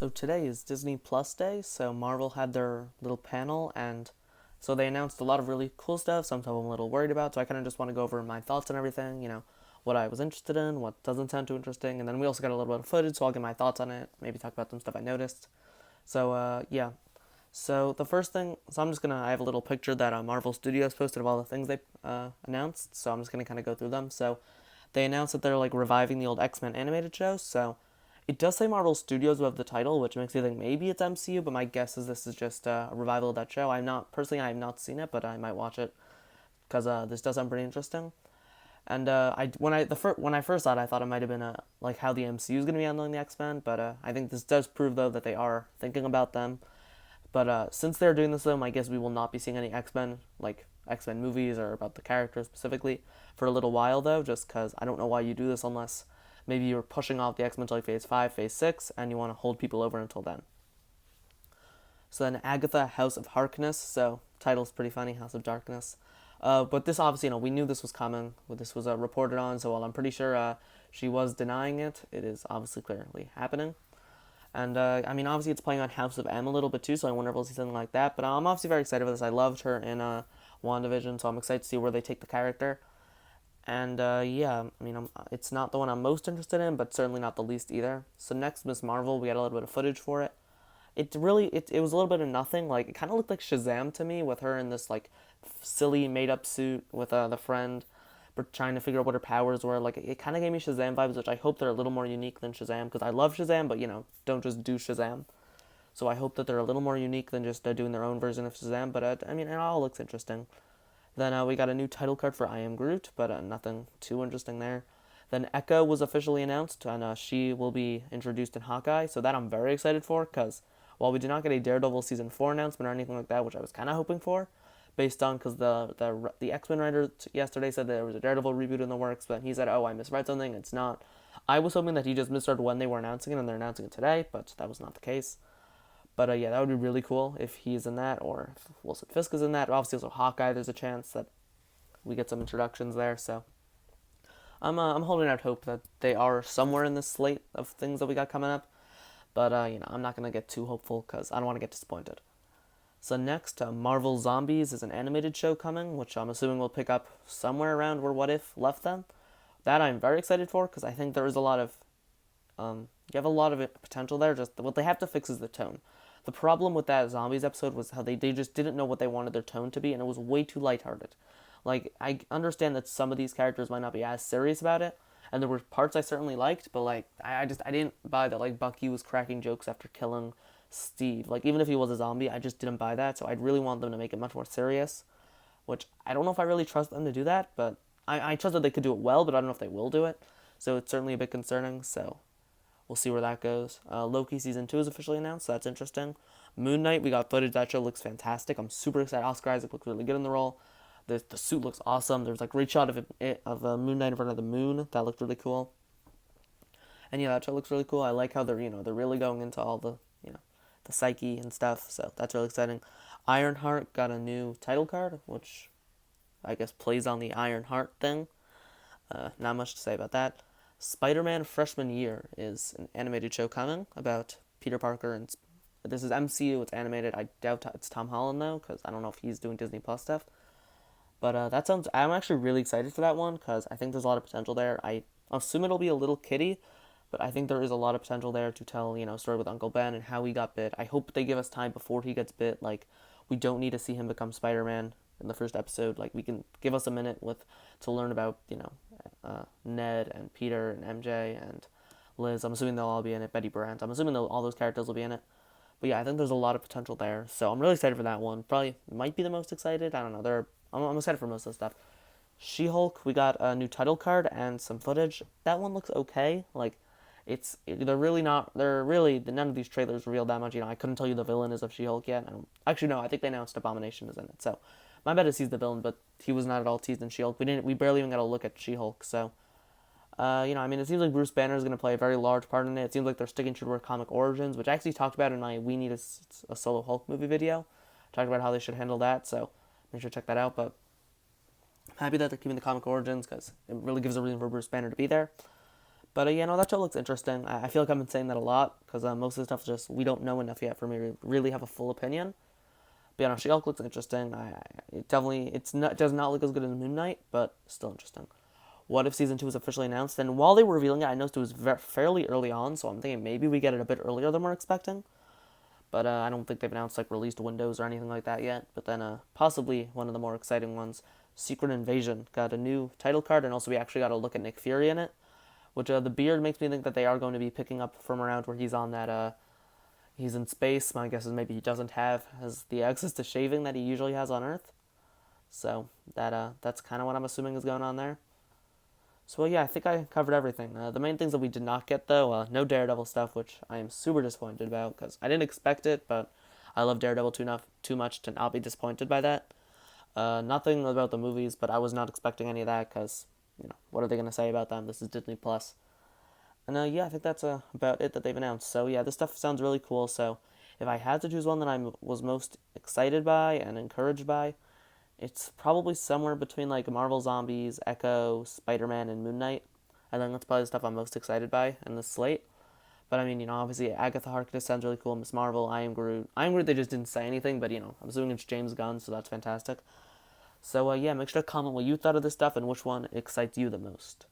So today is Disney Plus Day, so Marvel had their little panel, and so they announced a lot of really cool stuff, some stuff I'm a little worried about, so I kind of just want to go over my thoughts and everything, what I was interested in, what doesn't sound too interesting, and then we also got a little bit of footage, so I'll get my thoughts on it, maybe talk about some stuff I noticed. So, so the first thing, I have a little picture that Marvel Studios posted of all the things they announced, so I'm just gonna kind of go through them. So they announced that they're like reviving the old X-Men animated show, so it does say Marvel Studios above the title, which makes me think maybe it's MCU, but my guess is this is just a revival of that show. I have not seen it, but I might watch it because this does sound pretty interesting. And when I first saw it, I thought it might have been like how the MCU is going to be handling the X Men, but I think this does prove though that they are thinking about them. But since they're doing this though, my guess we will not be seeing any X Men movies or about the characters specifically for a little while though, just because I don't know why you do this unless maybe you're pushing off the X Men to like Phase 5, Phase 6, and you want to hold people over until then. So then Agatha, House of Harkness. So title's pretty funny, House of Darkness. But this obviously, we knew this was coming. This was reported on. So while I'm pretty sure she was denying it, it is obviously clearly happening. And obviously it's playing on House of M a little bit too. So I wonder if we'll see something like that. But I'm obviously very excited for this. I loved her in WandaVision, so I'm excited to see where they take the character. And it's not the one I'm most interested in, but certainly not the least either. So next, Miss Marvel, we got a little bit of footage for it. It was a little bit of nothing. Like it kind of looked like Shazam to me, with her in this like silly made up suit with the friend, but trying to figure out what her powers were. Like it kind of gave me Shazam vibes, which I hope they're a little more unique than Shazam, because I love Shazam, but don't just do Shazam. So I hope that they're a little more unique than just doing their own version of Shazam. But it all looks interesting. Then we got a new title card for IamGroot, but nothing too interesting there. Then Echo was officially announced, and she will be introduced in Hawkeye, so that I'm very excited for, because while we did not get a Daredevil Season 4 announcement or anything like that, which I was kind of hoping for, based on, because the X-Men writer yesterday said there was a Daredevil reboot in the works, but he said, oh, I misread something, it's not. I was hoping that he just misread when they were announcing it, and they're announcing it today, but that was not the case. But yeah, that would be really cool if he's in that, or if Wilson Fisk is in that. Obviously, also Hawkeye, there's a chance that we get some introductions there, so I'm holding out hope that they are somewhere in this slate of things that we got coming up. But I'm not gonna get too hopeful because I don't want to get disappointed. So next, Marvel Zombies is an animated show coming, which I'm assuming will pick up somewhere around where What If left them. That I'm very excited for because I think there is a lot of you have a lot of potential there. Just what they have to fix is the tone. The problem with that Zombies episode was how they just didn't know what they wanted their tone to be, and it was way too lighthearted. Like, I understand that some of these characters might not be as serious about it, and there were parts I certainly liked, but, like, I didn't buy that, like, Bucky was cracking jokes after killing Steve. Like, even if he was a zombie, I just didn't buy that, so I'd really want them to make it much more serious, which I don't know if I really trust them to do that, but I trust that they could do it well, but I don't know if they will do it, so it's certainly a bit concerning, so we'll see where that goes. Loki Season 2 is officially announced, so that's interesting. Moon Knight, we got footage. That show looks fantastic. I'm super excited. Oscar Isaac looks really good in the role. The suit looks awesome. There's like a great shot of Moon Knight in front of the moon. That looked really cool. And yeah, that show looks really cool. I like how they're really going into all the the psyche and stuff. So that's really exciting. Ironheart got a new title card, which I guess plays on the Ironheart thing. Not much to say about that. Spider-Man Freshman Year is an animated show coming about Peter Parker, and this is MCU. It's animated. I doubt it's Tom Holland though, because I don't know if he's doing Disney Plus stuff. But I'm actually really excited for that one because I think there's a lot of potential there. I assume it'll be a little kiddie, but I think there is a lot of potential there to tell, a story with Uncle Ben and how he got bit. I hope they give us time before he gets bit. Like, we don't need to see him become Spider-Man in the first episode. Like, we can give us a minute to learn about, Ned and Peter and MJ and Liz. I'm assuming they'll all be in it. Betty Brant. I'm assuming all those characters will be in it. But yeah, I think there's a lot of potential there. So I'm really excited for that one. Probably might be the most excited. I don't know. I'm excited for most of the stuff. She-Hulk, we got a new title card and some footage. That one looks okay. Like, they're really not. They're really none of these trailers reveal that much. I couldn't tell you the villain is of She-Hulk yet. Actually, no. I think they announced Abomination is in it. So my bet is he's the villain, but he was not at all teased in She-Hulk. We barely even got a look at She-Hulk. So it seems like Bruce Banner is going to play a very large part in it. It seems like they're sticking true to her comic origins, which I actually talked about in my We Need a Solo Hulk movie video. Talked about how they should handle that, so make sure to check that out. But I'm happy that they're keeping the comic origins because it really gives a reason for Bruce Banner to be there. But yeah, no, that show looks interesting. I feel like I've been saying that a lot because most of the stuff is just we don't know enough yet for me to really have a full opinion. But yeah, no, She-Hulk looks interesting. It definitely it does not look as good as Moon Knight, but still interesting. What if season two is officially announced? And while they were revealing it, I noticed it was fairly early on, so I'm thinking maybe we get it a bit earlier than we're expecting. But I don't think they've announced like released windows or anything like that yet. But then possibly one of the more exciting ones, Secret Invasion, got a new title card, and also we actually got a look at Nick Fury in it, which the beard makes me think that they are going to be picking up from around where he's on that he's in space. My guess is maybe he doesn't have has the access to shaving that he usually has on Earth. So that's kind of what I'm assuming is going on there. So yeah, I think I covered everything. The main things that we did not get though, no Daredevil stuff, which I am super disappointed about because I didn't expect it, but I love Daredevil too much to not be disappointed by that. Nothing about the movies, but I was not expecting any of that because what are they gonna say about them? This is Disney Plus. And yeah, I think that's about it that they've announced. So yeah, this stuff sounds really cool. So if I had to choose one that I was most excited by and encouraged by, it's probably somewhere between like Marvel Zombies, Echo, Spider-Man, and Moon Knight. I think that's probably the stuff I'm most excited by in this slate. But I mean, obviously Agatha Harkness sounds really cool. Miss Marvel, I Am Groot. I Am Groot, they just didn't say anything, but I'm assuming it's James Gunn, so that's fantastic. So yeah, make sure to comment what you thought of this stuff and which one excites you the most.